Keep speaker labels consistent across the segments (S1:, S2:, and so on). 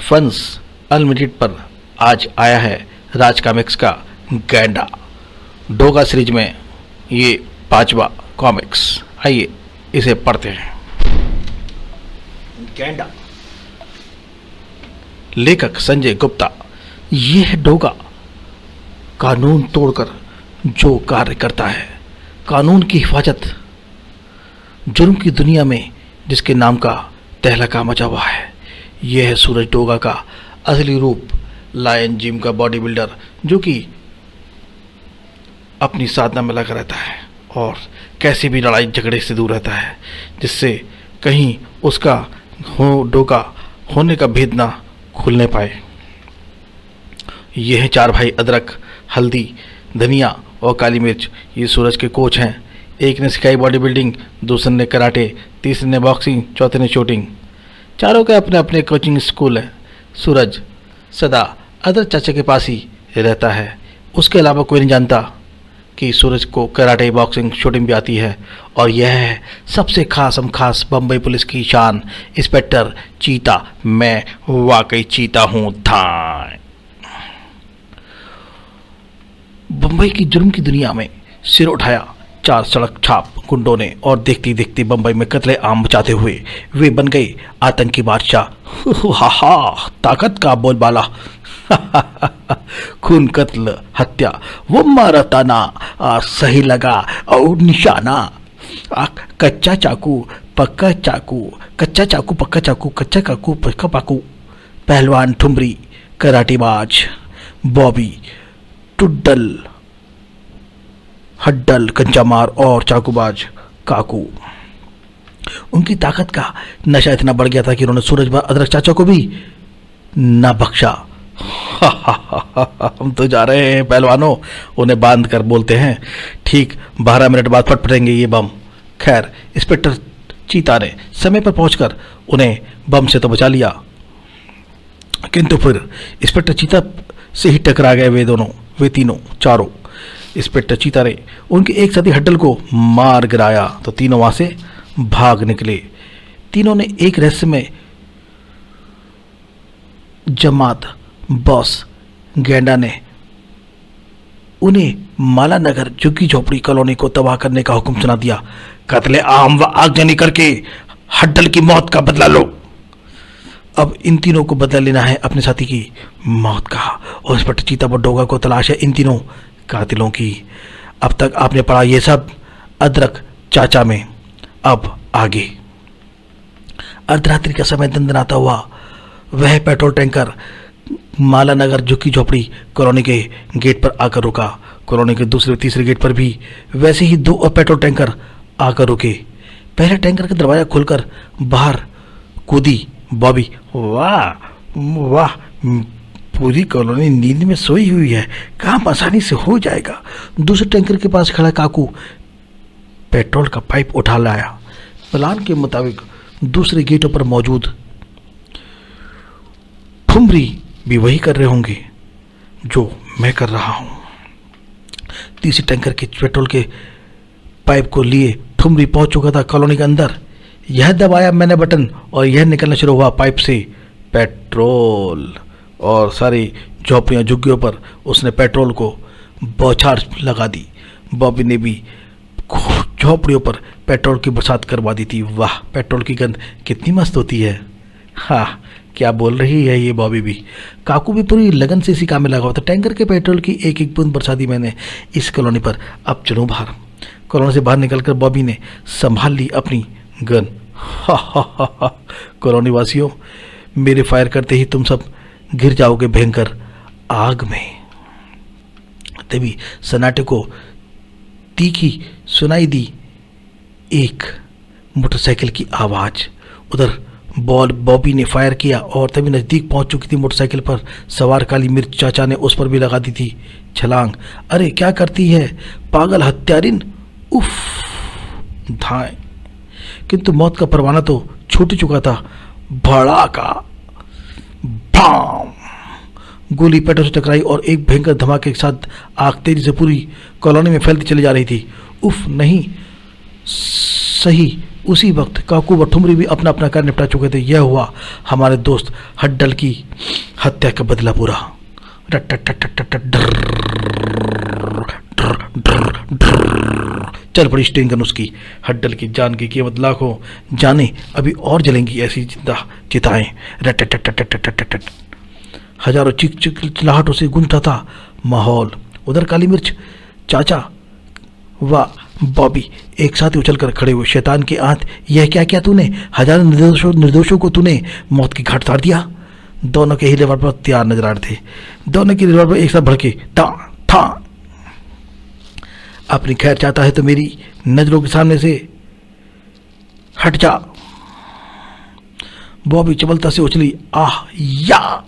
S1: फंस अनलिमिटेड पर आज आया है राज कॉमिक्स का गैंडा डोगा सीरीज में ये 5वां कॉमिक्स। आइए इसे पढ़ते हैं। गैंडा, लेखक संजय गुप्ता। ये है डोगा, कानून तोड़कर जो कार्य करता है, कानून की हिफाजत, जुर्म की दुनिया में जिसके नाम का तहलका मचा हुआ है। यह है सूरज डोगा का असली रूप, लायन जिम का बॉडी बिल्डर जो कि अपनी साधना में लगा रहता है और कैसी भी लड़ाई झगड़े से दूर रहता है, जिससे कहीं उसका डोगा होने का भेद ना खुलने पाए। यह है 4 भाई अदरक, हल्दी, धनिया और काली मिर्च। ये सूरज के कोच हैं। एक ने सिखाई बॉडी बिल्डिंग, दूसरे ने कराटे, तीसरे ने बॉक्सिंग, चौथे ने शूटिंग। चारों के अपने अपने कोचिंग स्कूल हैं। सूरज सदा अदरक चाचा के पास ही रहता है। उसके अलावा कोई नहीं जानता कि सूरज को कराटे, बॉक्सिंग, शूटिंग भी आती है। और यह है सबसे खास बम्बई पुलिस की शान, इंस्पेक्टर चीता। मैं वाकई चीता हूँ। धाय बम्बई की जुर्म की दुनिया में सिर उठाया 4 सड़क छाप गुंडों ने और देखते देखते बम्बई में कत्ले आम मचाते हुए वे बन गए आतंकी बादशाह। हा हा, ताकत का बोलबाला। खून, कत्ल, हत्या, वो मारा ताना, सही लगा और निशाना। कच्चा चाकू, पक्का चाकू, कच्चा चाकू, पक्का चाकू, कच्चा चाकू, पक्का पाकू। पहलवान, ठुमरी, कराटेबाज बॉबी, टुड्डल, हड्डल, कंचामार और चाकूबाज काकू। उनकी ताकत का नशा इतना बढ़ गया था कि उन्होंने सूरज अदरक चाचा को भी ना बख्शा। हम तो जा रहे हैं पहलवानों, उन्हें बांध कर बोलते हैं। ठीक 12 मिनट बाद फट पड़ेंगे ये बम। खैर, इंस्पेक्टर चीता ने समय पर पहुंचकर उन्हें बम से तो बचा लिया, किंतु फिर इंस्पेक्टर चीता से ही टकरा गए वे तीनों चारों। इंस्पेक्टर चीता ने उनके एक साथी हड्डल को मार गिराया तो तीनों वहां से भाग निकले। तीनों ने एक रहस्यमय जमात बॉस गैंडा ने उन्हें माला नगर झुग्गी झोपड़ी कॉलोनी को तबाह करने का हुक्म सुना दिया। कत्ले आम व आगजनी करके हड्डल की मौत का बदला लो। अब इन तीनों को बदला लेना है अपने साथी की मौत का। और इंस्पेक्टर चीता व डोगा को तलाश है इन तीनों कातिलों की। अब तक आपने पढ़ा ये सब अदरक चाचा में, अब आगे। अर्धरात्रि का समय दंदनाता हुआ वह पेट्रोल टैंकर माला नगर झुग्गी झोपड़ी कॉलोनी के गेट पर आकर रुका। कॉलोनी के दूसरे तीसरे गेट पर भी वैसे ही 2 और पेट्रोल टैंकर आकर रुके। पहले टैंकर का दरवाजा खोलकर बाहर कूदी बॉबी। वाह वाह, पूरी कॉलोनी नींद में सोई हुई है, काम आसानी से हो जाएगा। दूसरे टैंकर के पास खड़ा काकू पेट्रोल का पाइप उठा लाया। प्लान के मुताबिक दूसरे गेटों पर मौजूद ठुमरी भी वही कर रहे होंगे जो मैं कर रहा हूं। तीसरे टैंकर के पेट्रोल के पाइप को लिए ठुमरी पहुंच चुका था कॉलोनी के अंदर। यह दबाया मैंने बटन और यह निकलना शुरू हुआ पाइप से पेट्रोल। और सारी झोपड़ियाँ झुग्गियों पर उसने पेट्रोल को बौछार लगा दी। बॉबी ने भी झोपड़ियों पर पेट्रोल की बरसात करवा दी थी। वाह, पेट्रोल की गंध कितनी मस्त होती है। हाँ, क्या बोल रही है ये बॉबी भी। काकू भी पूरी लगन से इसी काम में लगा हुआ था। टैंकर के पेट्रोल की एक एक बूंद बरसा दी मैंने इस कॉलोनी पर। अब चलूँ बाहर। कॉलोनी से बाहर निकलकर बॉबी ने संभाल ली अपनी गन। हा हा हा हा, कॉलोनी वासियों, मेरे फायर करते ही तुम सब गिर जाओगे भयंकर आग में। तभी सन्नाटे को तीखी सुनाई दी एक मोटरसाइकिल की आवाज। उधर बॉबी ने फायर किया और तभी नजदीक पहुंच चुकी थी मोटरसाइकिल पर सवार काली मिर्च चाचा ने उस पर भी लगा दी थी छलांग। अरे क्या करती है पागल हत्यारिन, उफ। धाए, किंतु मौत का परवाना तो छूट चुका था। भड़ाका, भाम, गोली पेट्रोल से टकराई और एक भयंकर धमाके के साथ आग तेजी से पूरी कॉलोनी में फैलती चली जा रही थी। उफ नहीं, सही उसी वक्त काकू व ठुमरी भी अपना अपना कार्य निपटा चुके थे। यह हुआ हमारे दोस्त हड्डल की हत्या का बदला पूरा। चल पड़ी स्टेन गन उसकी। हड्डल की जान की कीमत लाखों जाने अभी और जलेंगी ऐसी जिंदा चिताएं। हजारों चीख चिल्लाहटों से गूंजता था माहौल। उधर काली मिर्च चाचा व बॉबी एक साथ ही उछलकर खड़े हुए। शैतान की आंत, यह क्या किया तूने? हजारों निर्दोषों को तूने मौत की घाट उतार दिया। दोनों के ही रिवॉल्वर पर तैयार नजर आ रहे थे। दोनों की रिवॉल्वर एक साथ भड़के था था। अपनी खैर चाहता है तो मेरी नजरों के सामने से हट जा। बॉबी चबलता से उछली। आह या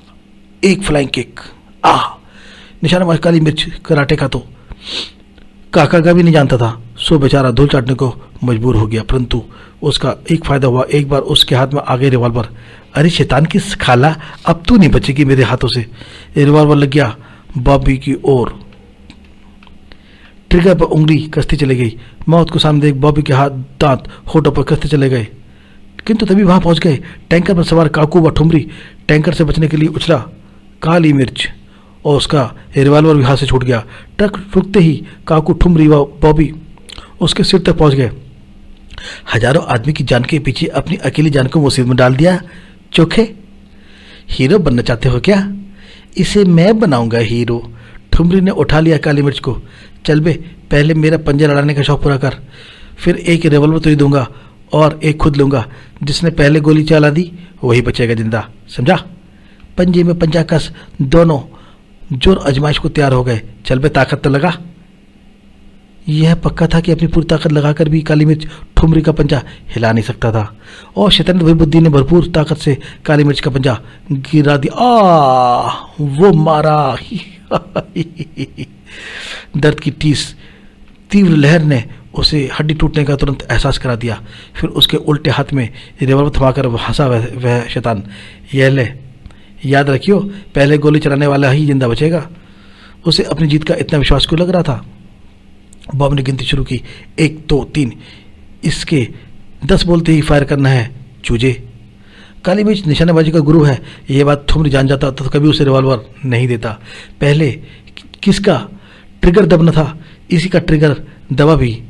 S1: एक फ्लाइंग किक। आह निशाना मार काली मिर्च कराटे का तो काका का भी नहीं जानता था। सो बेचारा धूल चाटने को मजबूर हो गया, परंतु उसका एक फायदा हुआ। एक बार उसके हाथ में आ गए रिवॉल्वर। अरे शैतान की खाला, अब तू नहीं बचेगी मेरे हाथों से। रिवॉल्वर लग गया बॉबी की ओर। ट्रिगर पर उंगली कसती चली गई। मौत को सामने देख बॉबी के हाथ दांत होठों पर कसते चले गए, किंतु तभी वहां पहुंच गए टैंकर पर सवार काकू व ठुमरी। टैंकर से बचने के लिए उछला काली मिर्च और उसका रिवॉल्वर भी हाथ से छूट गया। ट्रक रुकते ही काकू, ठुमरी व बॉबी उसके सिर तक पहुंच गए। हजारों आदमी की जान के पीछे अपनी अकेली जान को मुसीबत में डाल दिया। चोखे हीरो बनना चाहते हो क्या? इसे मैं बनाऊंगा हीरो। ठुमरी ने उठा लिया काली मिर्च को। चल बे, पहले मेरा पंजा लड़ाने का शौक पूरा कर, फिर एक रिवॉल्वर तुझे दूंगा और एक खुद लूंगा। जिसने पहले गोली चला दी वही बचेगा जिंदा, समझा? पंजे में पंजा कस। दोनों जोर आजमाइश को तैयार हो गए। चल बे, ताकत तो लगा। यह पक्का था कि अपनी पूरी ताकत लगाकर भी काली मिर्च ठुमरी का पंजा हिला नहीं सकता था, और शैतान बुद्धि ने भरपूर ताकत से काली मिर्च का पंजा गिरा दिया। वो मारा। दर्द की तीव्र लहर ने उसे हड्डी टूटने का तुरंत एहसास करा दिया। फिर उसके उल्टे हाथ में रिवॉल्वर थमाकर हंसा वह शैतान। यह ले, याद रखियो, पहले गोली चलाने वाला ही जिंदा बचेगा। उसे अपनी जीत का इतना विश्वास क्यों लग रहा था? बॉब ने गिनती शुरू की। 1 2 3। इसके 10 बोलते ही फायर करना है चूजे। काली मिर्च निशानेबाजी का गुरु है, यह बात ठुमरी जान जाता तो कभी उसे रिवॉल्वर नहीं देता। पहले किसका ट्रिगर दबना था, इसी का ट्रिगर दबा भी,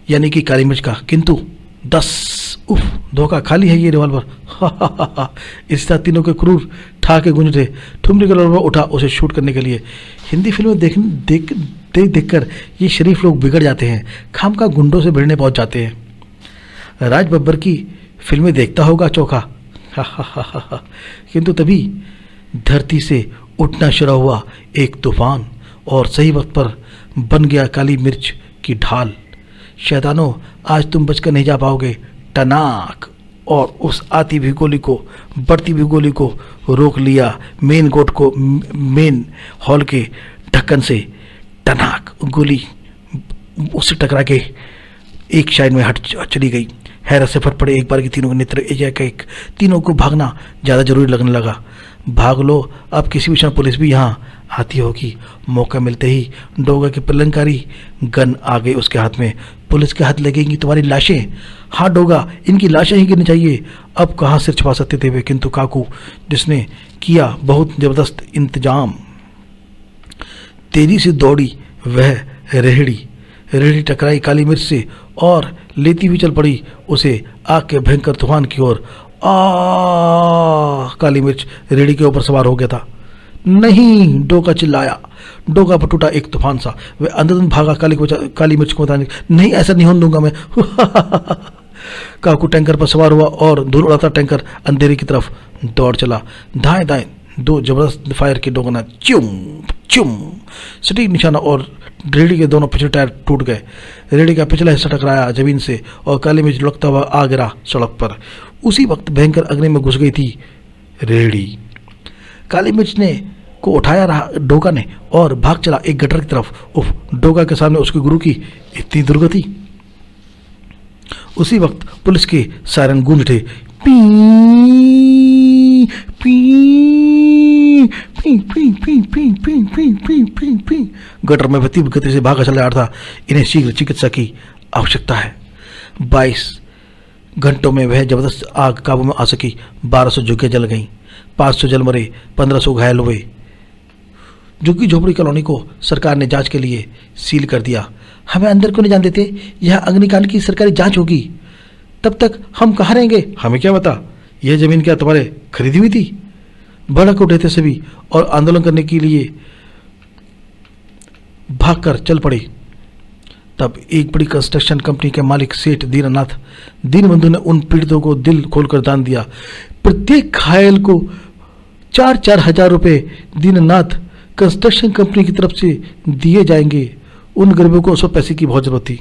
S1: यानी कि काली मिर्च का। किंतु 10 उफ, धोखा, खाली है ये रिवॉल्वर। इस तरह तीनों के क्रूर ठाके गूंज थे। ठुमरी का रिवॉल्वर उठा उसे शूट करने के लिए। हिंदी फिल्में देख कर ये शरीफ लोग बिगड़ जाते हैं, खामखा गुंडों से भिड़ने पहुंच जाते हैं। राज बब्बर की फिल्में देखता होगा चोखा। किंतु तभी धरती से उठना शुरू हुआ एक तूफान और सही वक्त पर बन गया काली मिर्च की ढाल। शैतानों, आज तुम बचकर नहीं जा पाओगे। टनाक, और उस आती भी गोली को, बढ़ती भी गोली को रोक लिया। मेन हॉल के ढक्कन से टनाक गोली उससे टकरा के एक साइड में हट चली गई। हैरत से फट पड़े एक बार की तीनों के नेत्र। एक तीनों को भागना ज़्यादा जरूरी लगने लगा। भाग लो, अब किसी भी क्षण पुलिस भी यहाँ आती होगी। मौका मिलते ही डोगा की प्रलंकारी गन आ गई उसके हाथ में। पुलिस के हाथ लगेंगी तुम्हारी लाशें। हाँ डोगा, इनकी लाशें ही गिरनी चाहिए। अब कहाँ सिर छुपा सकते थे वे, किंतु काकू जिसने किया बहुत जबरदस्त इंतजाम। तेजी से दौड़ी वह रेहड़ी टकराई काली मिर्च से और लेती हुई चल पड़ी उसे आग के भयंकर तूफान की ओर। काली मिर्च रेहड़ी के ऊपर सवार हो गया था। नहीं, डोगा चिल्लाया। डोगा पर टूटा एक तूफान सा। वह अंदर भागा काली मिर्च को बताने। नहीं, ऐसा नहीं होने दूंगा मैं। काकू टैंकर पर सवार हुआ और धूल उड़ाता टैंकर अंधेरे की तरफ दौड़ चला। दाएं दाएं दो जबरदस्त फायर के डोगना चुम चुम सटीक निशाना और रेहड़ी के दोनों पिछले टायर टूट गए। रेहड़ी का पिछला हिस्सा टकराया जमीन से और काली मिर्च लुढ़कता हुआ आ गिरा सड़क पर। उसी वक्त भयंकर अग्नि में घुस गई थी रेहड़ी। काली मिर्च ने को उठाया रहा डोगा ने और भाग चला एक गटर की तरफ। उफ, डोगा के सामने उसके गुरु की इतनी दुर्गति। उसी वक्त पुलिस के सायरन गूंज उठे। P P P P P P P P P P P. Gutter में तीव्र गति से भागा चला जा रहा था। इन्हें शीघ्र चिकित्सा की आवश्यकता है। 22 घंटों में वह जबरदस्त आग काबू में आ सकी। 1200 झुग्गियां जल गईं, 500 जल मरे, 1500 घायल हुए। झुग्गी झोपड़ी कॉलोनी को सरकार ने जांच के लिए सील कर दिया। हमें अंदर क्यों नहीं जाने देते? यह अग्निकांड की सरकारी जांच होगी, तब तक हम कहाँ रहेंगे? हमें क्या पता, यह जमीन क्या तुम्हारे खरीदी हुई थी? भड़क उठे थे सभी और आंदोलन करने के लिए भागकर चल पड़े। तब एक बड़ी कंस्ट्रक्शन कंपनी के मालिक सेठ दीनानाथ दीनबंधु ने उन पीड़ितों को दिल खोलकर दान दिया। प्रत्येक घायल को 4-4 हजार रुपए दीनानाथ कंस्ट्रक्शन कंपनी की तरफ से दिए जाएंगे। उन गरीबों को 100 पैसे की बहुत जरूरत थी।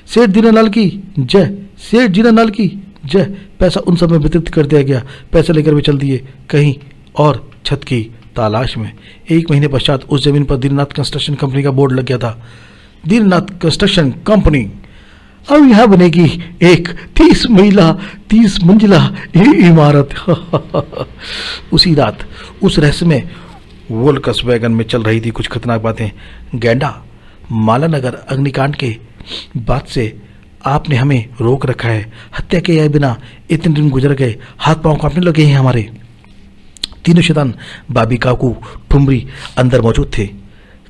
S1: सेठ दीनालाल की जय, सेठ दीनालाल की जय। पैसा उन सब में वितरित कर दिया गया। पैसा लेकर वे चल दिए कहीं और छत की तलाश में। 1 महीने पश्चात उस जमीन पर दीनानाथ कंस्ट्रक्शन कंपनी का बोर्ड लग गया था। Dinanath construction company. अब यहां बनेगी एक 30 मंजिला इमारत। उसी रात उस रहस्यमय वोल्क्स वैगन में चल रही थी कुछ खतरनाक बातें। गैंडा, मालानगर अग्निकांड के बाद से आपने हमें रोक रखा है। हत्या किए बिना इतने दिन गुजर गए, हाथ पांव कांपने लगे हैं हमारे। तीनों शैतान बाबी, काकू, ठुमरी अंदर मौजूद थे।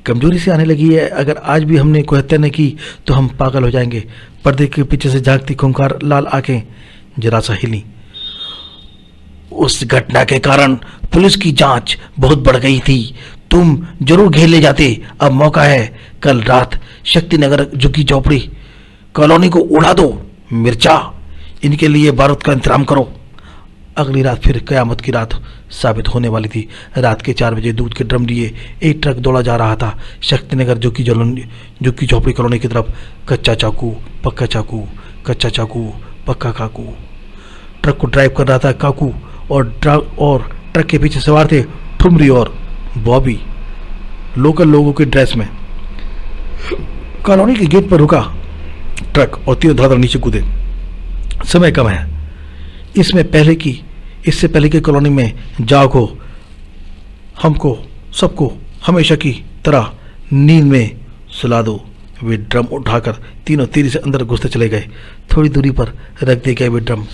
S1: कमजोरी से आने लगी है। अगर आज भी हमने कोई हत्या न की तो हम पागल हो जाएंगे। पर्दे के पीछे से झांकती खूंखार लाल आंखें जरा सा हिली। उस घटना के कारण पुलिस की जांच बहुत बढ़ गई थी। तुम जरूर घेर ले जाते। अब मौका है। कल रात शक्तिनगर झुग्गी झोपड़ी कॉलोनी को उड़ा दो। मिर्चा, इनके लिए बारूद का इंतजाम करो। अगली रात फिर कयामत की रात साबित होने वाली थी। रात के 4 बजे दूध के ड्रम लिए एक ट्रक दौड़ा जा रहा था शक्तिनगर झुग्गी झोपड़ी कॉलोनी की तरफ। कच्चा चाकू, पक्का चाकू, कच्चा चाकू, पक्का काकू। ट्रक को ड्राइव कर रहा था काकू और ट्रक के पीछे सवार थे ठुमरी और बॉबी, लोकल लोगों के ड्रेस में। कॉलोनी के गेट पर रुका ट्रक और तीनों धड़ाधड़ नीचे कूदे। समय कम है। इससे पहले की कॉलोनी में जागो। हमको सबको हमेशा की तरह नींद में सुला दो। वे ड्रम उठाकर तीनों तेजी से अंदर घुसते चले गए। थोड़ी दूरी पर रख दिए गए वे ड्रम।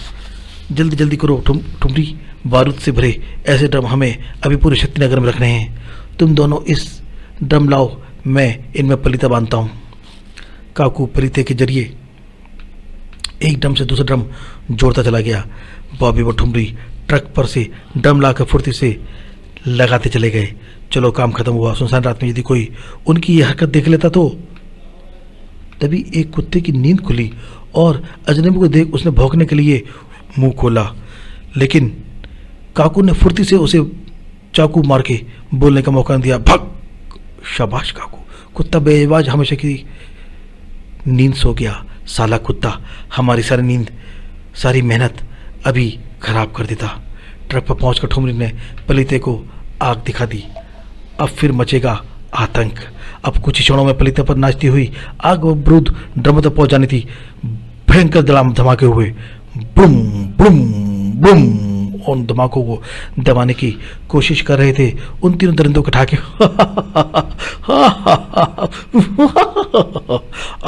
S1: जल्दी जल्दी करो ठुमरी, बारूद से भरे ऐसे ड्रम हमें अभी पूरे शक्तिनगर में रखने हैं। तुम दोनों इस ड्रम लाओ, मैं इनमें पलीता बांधता हूँ। काकू पलीते के जरिए एक ड्रम से दूसरा ड्रम जोड़ता चला गया। बॉबी व ठुमरी ट्रक पर से ड्रम लाकर फुर्ती से लगाते चले गए। चलो, काम खत्म हुआ। सुनसान रात में यदि कोई उनकी ये हरकत देख लेता तो। तभी एक कुत्ते की नींद खुली और अजनबी को देख उसने भौंकने के लिए मुंह खोला, लेकिन काकू ने फुर्ती से उसे चाकू मार के बोलने का मौका दिया। भाग! शाबाश काकू। कुत्ता बेआवाज हमेशा की नींद सो गया। साला कुत्ता हमारी सारी नींद, सारी मेहनत अभी खराब कर देता। ट्रक पर पहुंचकर ठुमरी ने पलीते को आग दिखा दी। अब फिर मचेगा आतंक। अब कुछ ही क्षणों में पलीते पर नाचती हुई आग व बारूद ड्रम तक पहुंच जानी थी। भयंकर धमाके हुए। बुम बुम बुम। उन धमाकों को दबाने की कोशिश कर रहे थे उन तीनों दरिंदों के ठाके।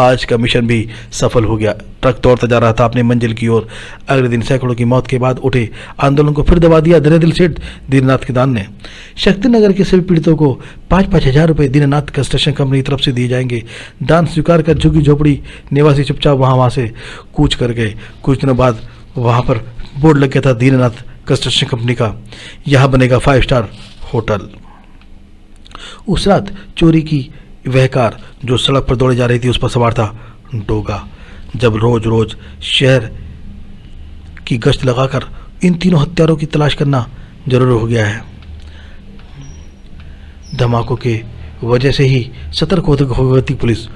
S1: आज का मिशन भी सफल हो गया। ट्रक दौड़ता जा रहा था अपने मंजिल की ओर। अगले दिन सैकड़ों की मौत के बाद उठे आंदोलन को फिर दबा दिया धीरे सेठ दीनानाथ के दान ने। शक्तिनगर के सभी पीड़ितों को 5-5 हजार रुपए दीनानाथ कंस्ट्रक्शन कंपनी की तरफ से दिए जाएंगे। दान स्वीकार कर झुग्गी झोपड़ी निवासी चुपचाप वहां से कूच कर गए। कुछ दिनों बाद वहां पर बोर्ड लग गया था दीनानाथ कंस्ट्रक्शन कंपनी का। यहां बनेगा 5 स्टार होटल। उस रात चोरी की वह कार जो सड़क पर दौड़े जा रही थी उस पर सवार था डोगा। जब रोज रोज शहर की गश्त लगाकर इन तीनों हत्यारों की तलाश करना जरूरी हो गया है। धमाकों के वजह से ही सतर्क हो गई थी पुलिस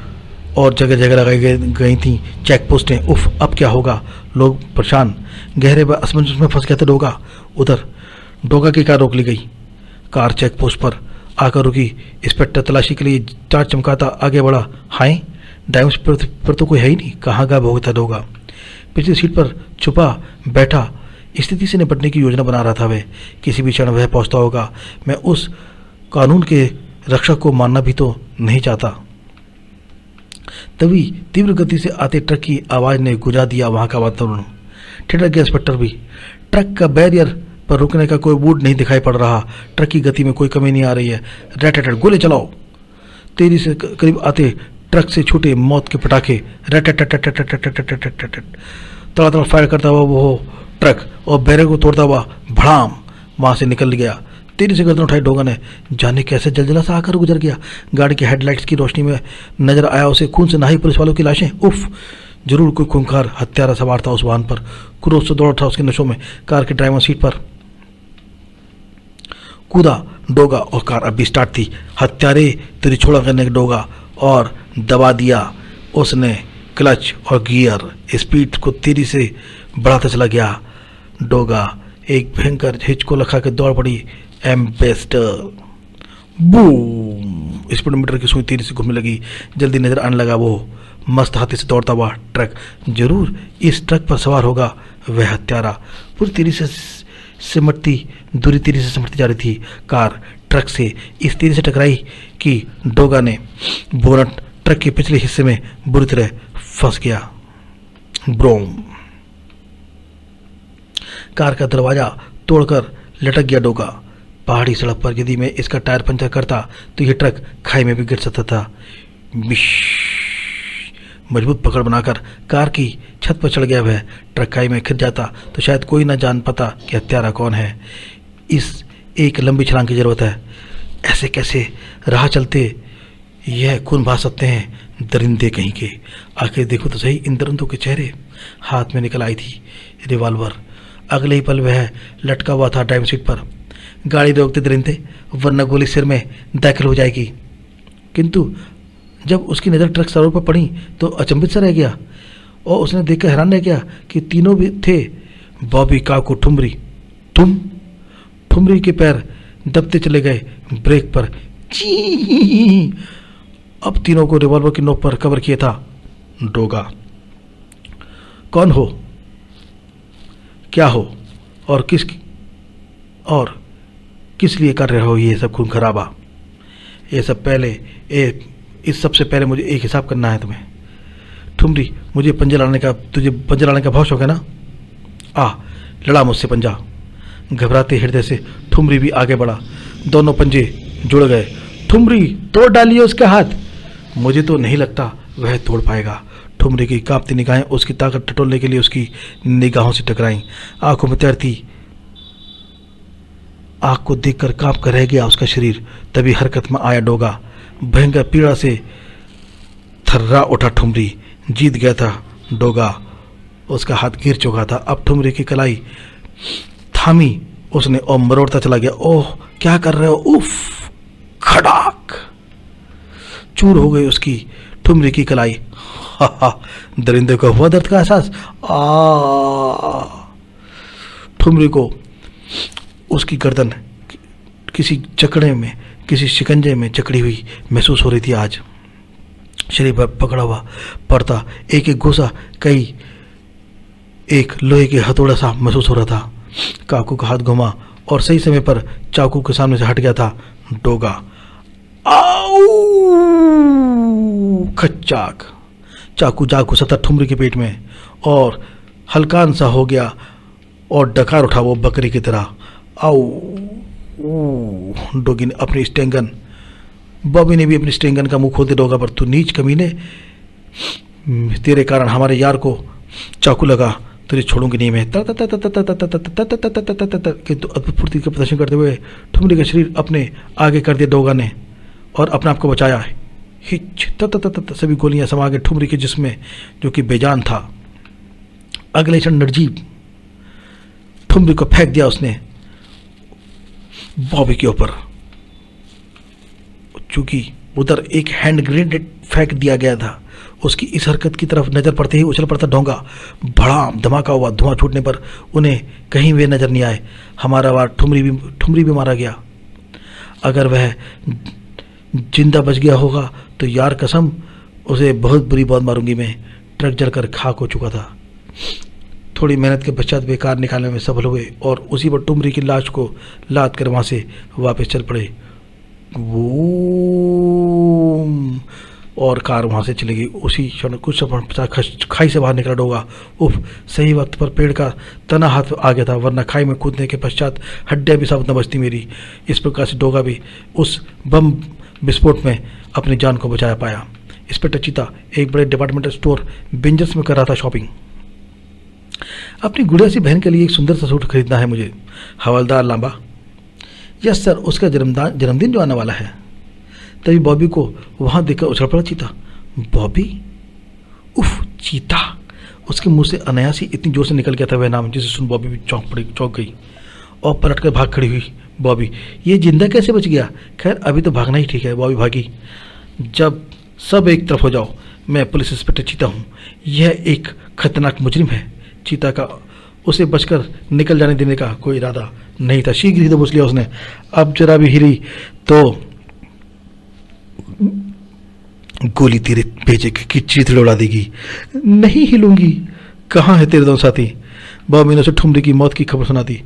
S1: और जगह जगह लगाई गई थी चेक पोस्टें। उफ, अब क्या होगा? लोग परेशान, गहरे असमंजस में फंस गए थे डोगा। उधर डोगा की कार रोक ली गई। कार चेक पोस्ट पर आकर रुकी। इंस्पेक्टर तलाशी के लिए चार चमकाता आगे बढ़ा। हाय, ड्राइवर पर तो कोई है ही नहीं। कहाँ गायब हो गया था डोगा? पिछली सीट पर छुपा बैठा स्थिति से निपटने की योजना बना रहा था वह। किसी भी क्षण वह पहुंचता होगा। मैं उस कानून के रक्षक को मानना भी तो नहीं चाहता। तभी तीव्र गति से आते ट्रक की आवाज ने गुजा दिया वहां का वातावरण। ठिठक गया इंस्पेक्टर भी। ट्रक का बैरियर पर रुकने का कोई बूट नहीं दिखाई पड़ रहा। ट्रक की गति में कोई कमी नहीं आ रही है। रैट गोली चलाओ। तेजी से करीब आते ट्रक से छूटे मौत के पटाखे। तड़ातड़ फायर करता हुआ वो ट्रक और बैरियर को तोड़ता हुआ भड़ाम वहां से निकल गया। तेजी से गर्दन उठाई डोगा ने, जाने कैसे जलजला सा आकर गुजर गया। गाड़ी की हेडलाइट्स की रोशनी में नजर आया उसे खून से नहाई पुलिस वालों की लाशें। उफ, जरूर कोई खूंखार हत्यारा सवार था उस वाहन पर। क्रोध से दौड़ उठा उसके नशों में। कार के ड्राइवर सीट पर कूदा डोगा और कार अब भी स्टार्ट थी। हत्यारे तेरी छोड़ा करने का डोगा और दबा दिया उसने क्लच और गियर। स्पीड को तेजी से बढ़ाता चला गया। डोगा एक भयंकर हिचको लखा के दौड़ पड़ी एम्बेसडर। बूम, स्पीडोमीटर की सुई तेजी से घूमने लगी। जल्दी नजर आने लगा वो मस्त हाथी से दौड़ता हुआ ट्रक। जरूर इस ट्रक पर सवार होगा वह हत्यारा। पूरी तेजी से सिमटती दूरी तेजी से सिमटती जा रही थी। कार ट्रक से इस तेजी से टकराई कि डोगा ने बोनट ट्रक के पिछले हिस्से में बुरी तरह फंस गया। ब्रोम, कार का दरवाजा तोड़कर लटक गया डोगा। पहाड़ी सड़क पर यदि मैं इसका टायर पंचर करता तो यह ट्रक खाई में भी गिर सकता था। मजबूत पकड़ बनाकर कार की छत पर चढ़ गया वह। ट्रक खाई में गिर जाता तो शायद कोई ना जान पाता कि हत्यारा कौन है। इस एक लंबी छलांग की जरूरत है। ऐसे कैसे राह चलते यह खून बहा सकते हैं दरिंदे कहीं के। आखिर देखो तो सही इन दरिंदों के चेहरे। हाथ में निकल आई थी रिवॉल्वर। अगले ही पल वह लटका हुआ था ड्राइविंग सीट पर। गाड़ी रोकते दरिंदे, वरना गोली सिर में दाखिल हो जाएगी। किंतु जब उसकी नज़र ट्रक सवारों पर पड़ी तो अचंभित सा रह गया और उसने देखकर हैरान रह गया कि तीनों भी थे। बॉबी, काकू, ठुमरी। ठुमरी के पैर दबते चले गए ब्रेक पर। ची, अब तीनों को रिवॉल्वर की नोक पर कवर किया था डोगा। कौन हो, क्या हो और किस लिए कर रहे हो ये सब खून खराबा? ये सब पहले इस सबसे पहले मुझे एक हिसाब करना है तुम्हें। ठुमरी, तुझे पंजा लाने का बहुत शौक है ना? लड़ा मुझसे पंजा। घबराते हृदय से ठुमरी भी आगे बढ़ा। दोनों पंजे जुड़ गए। ठुमरी, तोड़ डालिए उसके हाथ। मुझे तो नहीं लगता वह तोड़ पाएगा। ठुमरी की कांपती निगाहें उसकी ताकत टटोलने के लिए उसकी निगाहों से टकराईं। आंखों में तैरती आग को देखकर कांप कर रह गया उसका शरीर। तभी हरकत में आया डोगा। भयंकर पीड़ा से थर्रा उठा ठुमरी। जीत गया था डोगा। उसका हाथ गिर चुका था। अब ठुमरी की कलाई थामी उसने और मरोड़ता चला गया। ओह, क्या कर रहे हो? उफ, खड़ाक, चूर हो गई उसकी ठुमरी की कलाई। दरिंदे को हुआ दर्द का एहसास। ठुमरी को उसकी गर्दन किसी जकड़े में, किसी शिकंजे में जकड़ी हुई महसूस हो रही थी। आज शरीर पर पकड़ा हुआ पड़ता एक एक गोसा कई एक लोहे के हथौड़ा सा महसूस हो रहा था। काकू का हाथ घुमा और सही समय पर चाकू के सामने से हट गया था डोगा। आऊ, खच्चाक, चाकू जा घुसा था ठुमरी के पेट में और हल्कान सा हो गया और डकार उठा वो बकरी की तरह। आओ, डोगी ने अपनी स्टेंगन, बॉबी ने भी अपनी स्टेंगन का मुंह खोल दिया डोगा पर। तू नीच कमीने, तेरे कारण हमारे यार को चाकू लगा, तुझे छोड़ूंगी नहीं मैं। किंतु अद्भुत फुर्ती का प्रदर्शन करते हुए ठुमरी का शरीर अपने आगे कर दिया डोगा ने और अपने आप को बचाया। हिच सभी गोलियां समा गए ठुमरी के जिस्म में जो कि बेजान था। अगले क्षण नरजीब ठुमरी को फेंक दिया उसने बॉबी के ऊपर। चूंकि उधर एक हैंड ग्रेनेड फेंक दिया गया था, उसकी इस हरकत की तरफ नजर पड़ते ही उछल पड़ता डोंगा। बड़ा धमाका हुआ। धुआं छूटने पर उन्हें कहीं वे नजर नहीं आए। हमारा वार ठुमरी भी मारा गया। अगर वह जिंदा बच गया होगा तो यार कसम उसे बहुत बुरी मौत मारूंगी मैं। ट्रक जलकर खाक हो चुका था। थोड़ी मेहनत के पश्चात वे कार निकालने में सफल हुए और उसी पर ठुमरी की लाश को लाद कर वहां से वापस चल पड़े। और कार वहाँ से चली गई। उसी क्षण कुछ समय पश्चात खाई से बाहर निकला डोगा। उफ, सही वक्त पर पेड़ का तना हाथ आ गया था, वरना खाई में कूदने के पश्चात हड्डियाँ भी साबुत न बचती मेरी। इस प्रकार से डोगा भी उस बम विस्फोट में अपनी जान को बचाया पाया। इंस्पेक्टर चीता एक बड़े डिपार्टमेंटल स्टोर बिंजर्स में कर रहा था शॉपिंग। अपनी गुड़िया सी बहन के लिए एक सुंदर सा सूट खरीदना है मुझे। हवलदार लांबा। यस सर, उसका जन्मदिन जो आने वाला है। तभी बॉबी को वहाँ देखकर उछल पड़ा चीता। बॉबी? उफ, चीता! उसके मुंह से अनायास ही इतनी जोर से निकल गया था वह नाम, जिसे सुन बॉबी भी चौंक गई और पलट कर भाग खड़ी हुई। बॉबी, ये जिंदा कैसे बच गया? खैर अभी तो भागना ही ठीक है। बॉबी भागी। जब सब एक तरफ हो जाओ, मैं पुलिस इंस्पेक्टर चीता हूँ। यह एक खतरनाक मुजरिम है। चीता का उसे बचकर निकल जाने देने का कोई इरादा नहीं था। शीघ्र ही दबोच लिया उसने। अब जरा भी हिली तो गोली तेरे भेजे की चीथड़े उड़ा देगी। नहीं हिलूंगी। कहाँ है तेरे दोनों साथी? बॉबी ने उसे ठुमरी की मौत की खबर सुना दी।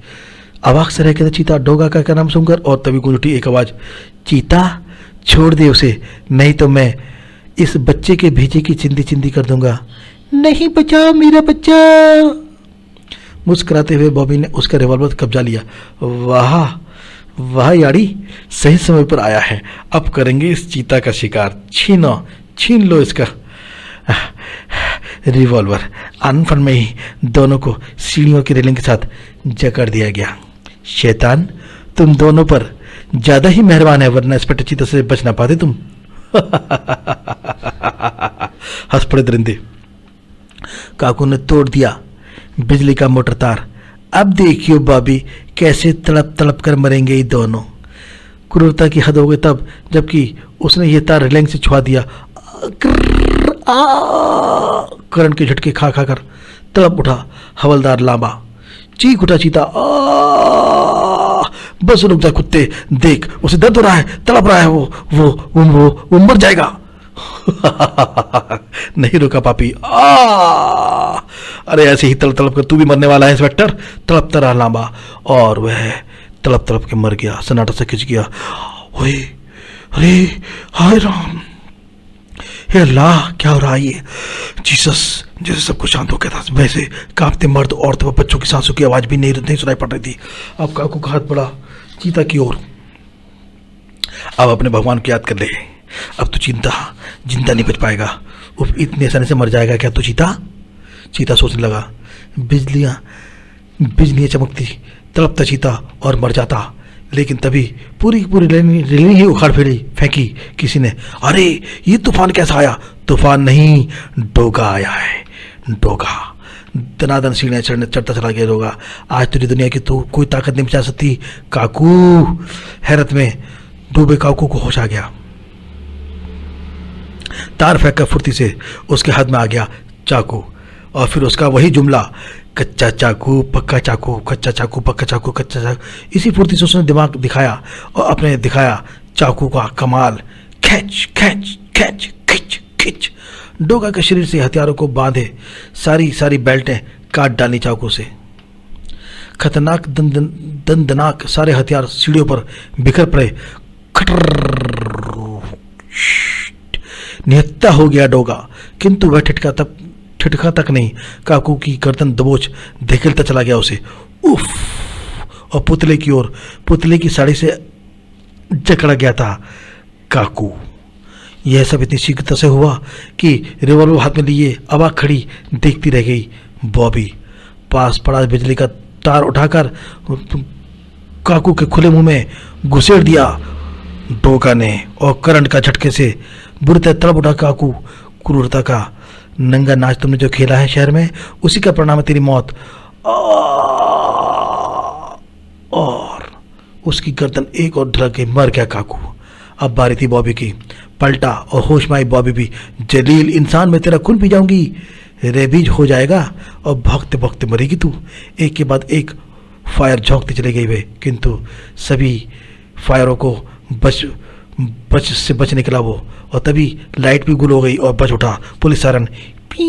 S1: अवाक से रह गया चीता डोगा का नाम सुनकर, और तभी गूंज उठी एक आवाज, चीता छोड़ दे उसे, नहीं तो मैं इस बच्चे के भेजे की चिंदी चिंदी कर दूंगा। नहीं, बचाओ मेरा बच्चा। मुस्कुराते हुए बॉबी ने उसका रिवॉल्वर कब्जा लिया। वाह वाह यारी, सही समय पर आया है। अब करेंगे इस चीता का शिकार। छीन लो इसका रिवॉल्वर। अनफन में ही दोनों को सीढ़ियों की रेलिंग के साथ जकड़ दिया गया। शैतान, तुम दोनों पर ज्यादा ही मेहरबान है, वरना इंस्पेक्टर चीता से बच ना पाते तुम। हंस पड़े दरिंदे। काकू ने तोड़ दिया बिजली का मोटर तार। अब देखियो बॉबी कैसे तड़प तड़प कर मरेंगे ये दोनों। क्रूरता की हद हो गई तब जबकि उसने ये तार रेलिंग से छुआ दिया। करंट के झटके खा कर तड़प उठा हवलदार लांबा। चीख उठा चीता। बस रुक जा कुत्ते, देख उसे दर्द हो रहा है, तड़प रहा है। वो मर जाएगा। नहीं रुका पापी। अरे ऐसे ही तड़प तड़प कर तू भी मरने वाला है इंस्पेक्टर। तड़पता रहा लांबा, और वह तड़प तड़प के मर गया। सन्नाटा से खिंच गया। ओए, अरे हाय राम, हे अल्लाह, क्या हो रहा है ये? जीसस! जैसे सब कुछ शांत हो गया था, वैसे कांपते मर्द, औरत व बच्चों की सांसों की आवाज भी नहीं सुनाई पड़ रही थी। अब काकू का हाथ बढ़ा चीता की ओर। अब अपने भगवान को याद कर ले। अब तो जिंदा नहीं बच पाएगा। उफ, इतनी आसानी से मर जाएगा क्या तू चीता? चीता सोचने लगा। बिजलियां चमकती, तड़पता चीता और मर जाता। लेकिन तभी पूरी रेलिंग ही उखाड़ फेंकी किसी ने। अरे ये तूफान कैसा आया? तूफान नहीं, डोगा आया है। डोगा दनादन सीढ़ियाँ चढ़ता चला गया। डोगा, आज तेरी दुनिया की तो कोई ताकत नहीं बचा सकती काकू। हैरत में डूबे काकू को होश आ गया। तार फेंक कर फुर्ती से उसके हाथ में आ गया चाकू, और फिर उसका वही जुमला, कच्चा चाकू पक्का चाकू, कच्चा चाकू पक्का चाकू, कच्चा चाकू। इसी फुर्ती से उसने दिमाग दिखाया और अपने दिखाया चाकू का कमाल। खींच खींच खींच खींच खींच। डोगा के शरीर से हथियारों को बांधे सारी बेल्टें काट डाली चाकू से। खतरनाक दंदनाक सारे हथियार सीढ़ियों पर बिखर पड़े। खटर निहत्था हो गया डोगा, किंतु वह ठिठका तक नहीं। काकू की गर्दन दबोच धकेलता चला गया उसे। उफ! और पुतले की साड़ी से जकड़ा गया था काकू। यह सब इतनी शीघ्रता से हुआ कि रिवॉल्वर हाथ में लिए अवाक खड़ी देखती रह गई बॉबी। पास पड़ा बिजली का तार उठाकर काकू के खुले मुंह में घुसेड़ दिया डोगा ने, और करंट का झटके से बुरी तरह तड़प उठा काकू। क्रूरता का नंगा नाच तुमने जो खेला है शहर में, उसी का परिणाम है तेरी मौत। और उसकी गर्दन एक और ढलक गई। मर गया काकू। अब बारी थी बॉबी की। पलटा और होश में आई बॉबी भी। जलील इंसान, मैं तेरा खून पी जाऊंगी, रेबीज हो जाएगा और भागते भागते मरेगी तू। एक के बाद एक फायर झोंकते चले गए वे, किंतु सभी फायरों को बच निकला वो। और तभी लाइट भी गुल हो गई और बच उठा पुलिस सायरन। पी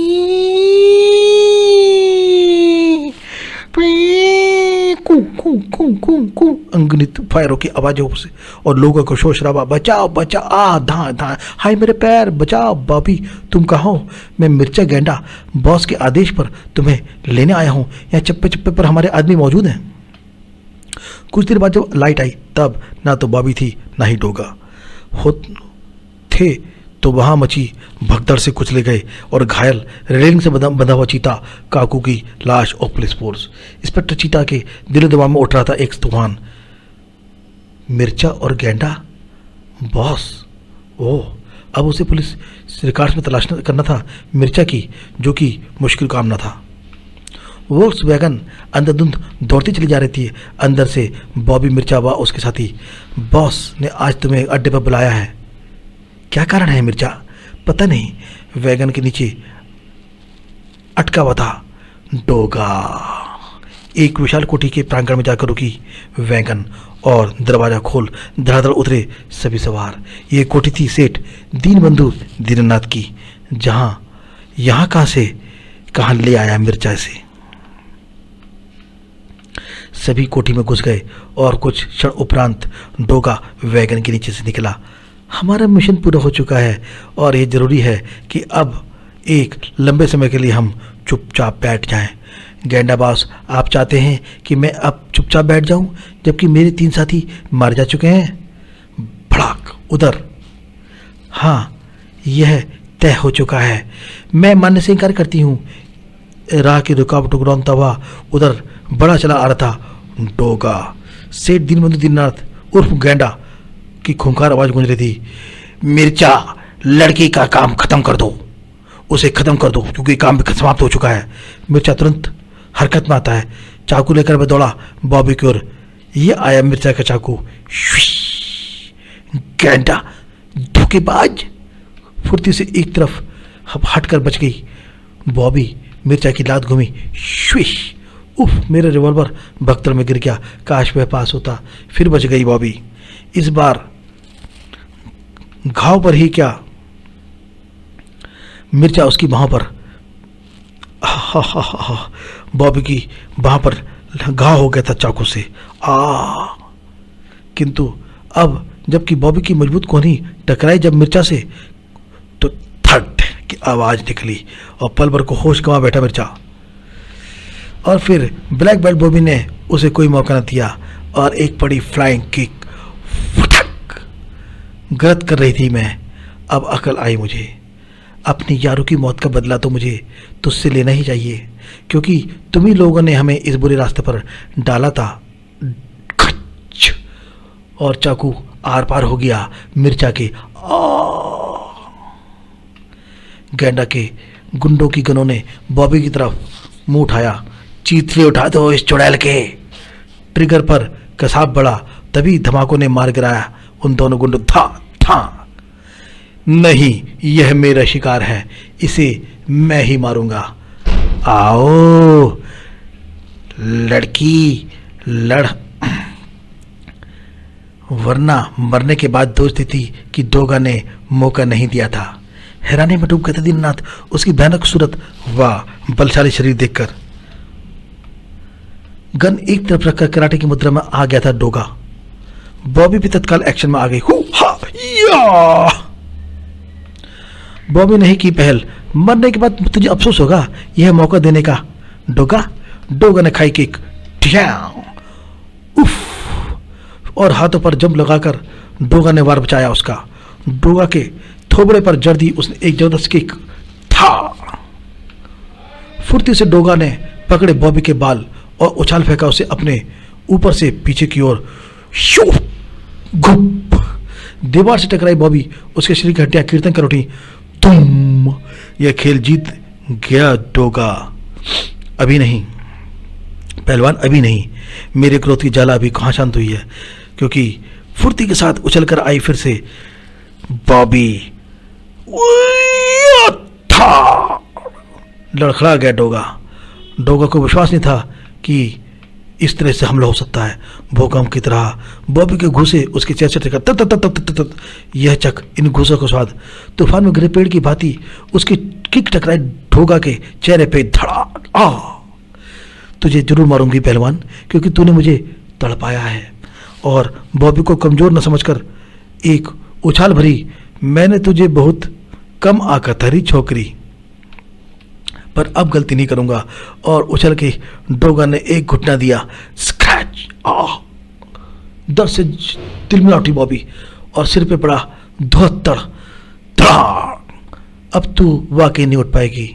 S1: पी कू कू कूं कूं कूं अनगिनत फायरों की आवाज़ों से और लोगों को शोर शराबा, बचाओ बचाओ, धा धा, हाय मेरे पैर, बचाओ। बॉबी तुम कहाँ हो? मैं मिर्चा गेंडा बॉस के आदेश पर तुम्हें लेने आया हूँ। यहाँ चप्पे चप्पे पर हमारे आदमी मौजूद हैं। कुछ देर बाद जब लाइट आई तब ना तो बॉबी थी ना ही डोगा हो थे, तो वहाँ मची भगदड़ से कुचले गए और घायल रेलिंग से बंधा हुआ चीता काकू की लाश और पुलिस फोर्स। इंस्पेक्टर चीता के दिलो दिमाग में उठ रहा था एक तूफान। मिर्चा और गेंडा बॉस, ओह, अब उसे पुलिस रिकॉर्ड्स में तलाश करना था मिर्चा की, जो कि मुश्किल काम न था। वोल्क्स वैगन अंधाधुंध दौड़ती चली जा रही थी। अंदर से बॉबी, मिर्चा व उसके साथी। बॉस ने आज तुम्हें अड्डे पर बुलाया है। क्या कारण है मिर्चा? पता नहीं, वैगन के नीचे अटका हुआ था डोगा। एक विशाल कोठी के प्रांगण में जाकर रुकी वैगन और दरवाजा खोल धड़ाधड़ उतरे सभी सवार। ये कोठी थी सेठ दीनबंधु दीननाथ की। यहाँ कहाँ से कहाँ ले आया मिर्चा से? सभी कोठी में घुस गए और कुछ क्षण उपरांत डोगा वैगन के नीचे से निकला। हमारा मिशन पूरा हो चुका है और ये जरूरी है कि अब एक लंबे समय के लिए हम चुपचाप बैठ जाएं। गेंडा बॉस, आप चाहते हैं कि मैं अब चुपचाप बैठ जाऊं जबकि मेरे 3 साथी मार जा चुके हैं? भड़ाक उधर। हाँ, यह तय हो चुका है। मैं मानने से इनकार करती हूँ। राह की रुकावट उगरौनता हुआ उधर बड़ा चला आ रहा था डोगा। सेठ दीनबंधु दीननाथ उर्फ गेंडा की खूंखार आवाज गूंज रही थी। मिर्चा, लड़की का काम खत्म कर दो, उसे खत्म कर दो क्योंकि काम भी समाप्त हो चुका है। मिर्चा तुरंत हरकत में आता है। चाकू लेकर वह दौड़ा बॉबी की ओर। ये आया मिर्चा का चाकू। गेंडा धोखेबाज, फुर्ती से एक तरफ हटकर बच गई बॉबी। मिर्चा की लात घूमी। श्विश, उफ, मेरा रिवॉल्वर भगदड़ में गिर गया। काश वह पास होता। फिर बच गई बॉबी। इस बार घाव पर ही क्या, मिर्चा उसकी बाहों पर। बॉबी की बाह पर घाव हो गया था चाकू से। किंतु अब जबकि बॉबी की मजबूत कोहनी टकराई जब मिर्चा से, तो थट की आवाज निकली और पल भर को होश गंवा बैठा मिर्चा। और फिर ब्लैक बेल्ट बॉबी ने उसे कोई मौका न दिया और एक बड़ी फ्लाइंग किक गलत कर रही थी मैं। अब अकल आई मुझे। अपनी यारों की मौत का बदला तो मुझे तुझसे लेना ही चाहिए, क्योंकि तुम ही लोगों ने हमें इस बुरे रास्ते पर डाला था। और चाकू आर पार हो गया मिर्चा के। गेंडा के गुंडों की गनों ने बॉबी की तरफ मुंह उठाया। चीथड़े उठा दो इस चुड़ैल के। ट्रिगर पर कसाब बढ़ा, तभी धमाकों ने मार गिराया उन दोनों गुंडों। था नहीं, यह मेरा शिकार है, इसे मैं ही मारूंगा। आओ लड़की, लड़, वरना मरने के बाद दोस्ती थी कि डोगा ने मौका नहीं दिया था। हैरानी में डूब गया था दीननाथ उसकी भयानक सूरत व बलशाली शरीर देखकर। गन एक तरफ रखकर कराटे की मुद्रा में आ गया था डोगा। बॉबी भी तत्काल एक्शन में आ गई। बॉबी नहीं की पहल। मरने के बाद तुझे अफसोस होगा यह मौका देने का डोगा ने खाई किक। उफ, और हाथों पर जंप लगाकर डोगा ने वार बचाया उसका। डोगा के थोबड़े पर जड़ दी उसने एक जबरदस्त किक। फुर्ती से डोगा ने पकड़े बॉबी के बाल और उछाल फेंका उसे अपने ऊपर से पीछे की ओर। घुप, दीवार से टकराई बॉबी। उसके शरीर की हड्डियां कीर्तन कर उठी। तुम, यह खेल जीत गया डोगा। अभी नहीं पहलवान, अभी नहीं। मेरे क्रोध की ज्वाला अभी कहाँ शांत हुई है, क्योंकि फुर्ती के साथ उछलकर आई फिर से बॉबी। लड़खड़ा गया डोगा को विश्वास नहीं था कि इस तरह से हमला हो सकता है। भूकंप की तरह बॉबी के घूसे उसके चेहरे से तत तत तत तत तत। यह चक, इन घूसों का स्वाद। तूफान में गिरे पेड़ की भांति उसकी किक टकराई डोगा के चेहरे पे। धड़ाक। तुझे जरूर मारूंगी पहलवान, क्योंकि तूने मुझे तड़पाया है। और बॉबी को कमज़ोर न समझकर एक उछाल भरी, मैंने तुझे बहुत कम आकतरी छोकरी, पर अब गलती नहीं करूँगा, और उछल के डोगा ने एक घुटना दिया। स्क्रैच! दर्द से तिलमिला उठी बॉबी और सिर पे पड़ा धोत्तड़। धड़ाक! अब तू वाकई नहीं उठ पाएगी।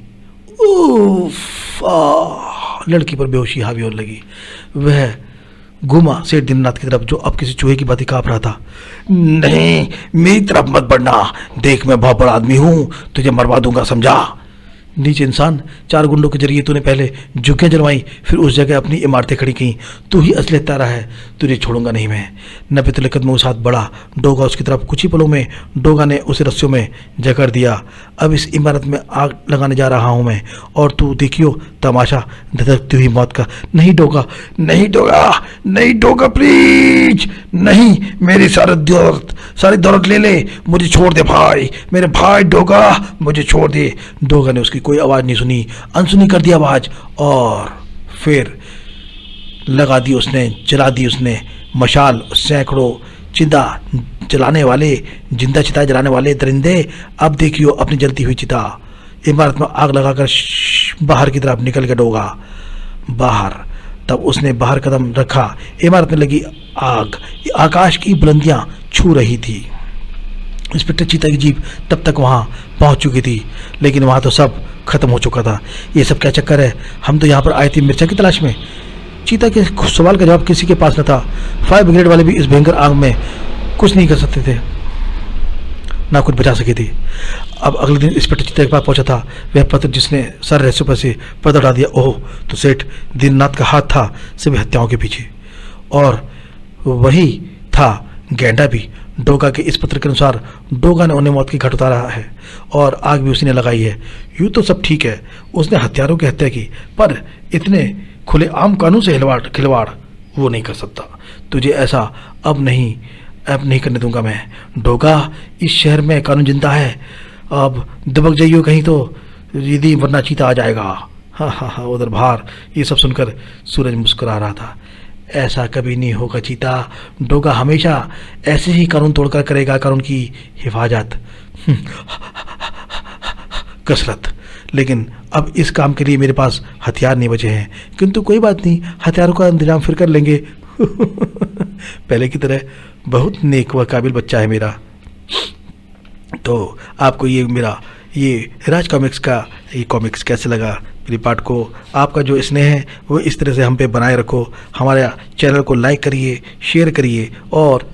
S1: उफ! लड़की पर बेहोशी हावी होने लगी। वह घूमा सेठ दीननाथ की तरफ, जो अब किसी चूहे की बातें काँप रहा था। नहीं, मेरी तरफ मत बढ़ना, देख मैं बहुत बड़ा आदमी हूं, तुझे मरवा दूंगा, समझा? नीचे इंसान, 4 गुंडों के जरिए तूने पहले झुग्गियां जलवाई, फिर उस जगह अपनी इमारतें खड़ी की। तू ही असली हत्यारा है, तुझे छोड़ूंगा नहीं मैं। नबे तिलकत में उस हाथ बढ़ा डोगा उसकी तरफ। कुछ ही पलों में डोगा ने उसे रस्सियों में जकड़ दिया। अब इस इमारत में आग लगाने जा रहा हूं मैं, और तू देखियो तमाशा धधकती हुई मौत का। नहीं डोगा, नहीं डोगा, नहीं डोगा, प्लीज नहीं, मेरी सारी दौलत ले ले, मुझे छोड़ दे भाई, मेरे भाई डोगा, मुझे छोड़ दे। डोगा ने उसकी कोई आवाज़ नहीं सुनी, अनसुनी कर दी आवाज़, और फिर लगा दी उसने, जला दी उसने मशाल। सैकड़ों चिता जलाने वाले, जिंदा चिता जलाने वाले दरिंदे, अब देखियो अपनी जलती हुई चिता। इमारत में आग लगाकर बाहर की तरफ निकल गया डोगा। बाहर, तब उसने बाहर कदम रखा, इमारत में लगी आग आकाश की बुलंदियां छू रही थी। इंस्पेक्टर चीता की जीप तब तक वहां पहुंच चुकी थी, लेकिन वहां तो सब खत्म हो चुका था। ये सब क्या चक्कर है? हम तो यहाँ पर आए थे मिर्चा की तलाश में। चीता के सवाल का जवाब किसी के पास न था। फायर ब्रिगेड वाले भी इस भयंकर आग में कुछ नहीं कर सकते थे, ना कुछ बचा सके थे। अब अगले दिन इंस्पेक्टर चीता के पास पहुंचा था वह पत्र जिसने सारे रहस्यों पर से पर्दा हटा दिया। ओह, तो सेठ दीननाथ का हाथ था सभी हत्याओं के पीछे, और वही था गैंडा भी। डोगा के इस पत्र के अनुसार डोगा ने उन्हें मौत की घाट उतारा है, और आग भी उसी ने लगाई है। यूँ तो सब ठीक है, उसने हत्यारों की हत्या की, पर इतने खुले आम कानून से खिलवाड़ वो नहीं कर सकता। तुझे ऐसा अब नहीं करने दूंगा मैं। डोगा, इस शहर में कानून जिंदा है, अब दबक जाइयो कहीं तो, यदि वरना चीता आ जाएगा। हाँ हाँ हाँ, उधर बाहर ये सब सुनकर सूरज मुस्कुरा रहा था। ऐसा कभी नहीं होगा चीता, डोगा हमेशा ऐसे ही कानून तोड़कर करेगा कानून की हिफाजत। कसरत, लेकिन अब इस काम के लिए मेरे पास हथियार नहीं बचे हैं, किंतु कोई बात नहीं, हथियारों का इंतजाम फिर कर लेंगे। पहले की तरह बहुत नेक व काबिल बच्चा है मेरा। तो आपको ये राज कॉमिक्स का ये कॉमिक्स कैसे लगा? मेरी पार्ट को आपका जो स्नेह है वो इस तरह से हम पे बनाए रखो। हमारे चैनल को लाइक करिए, शेयर करिए और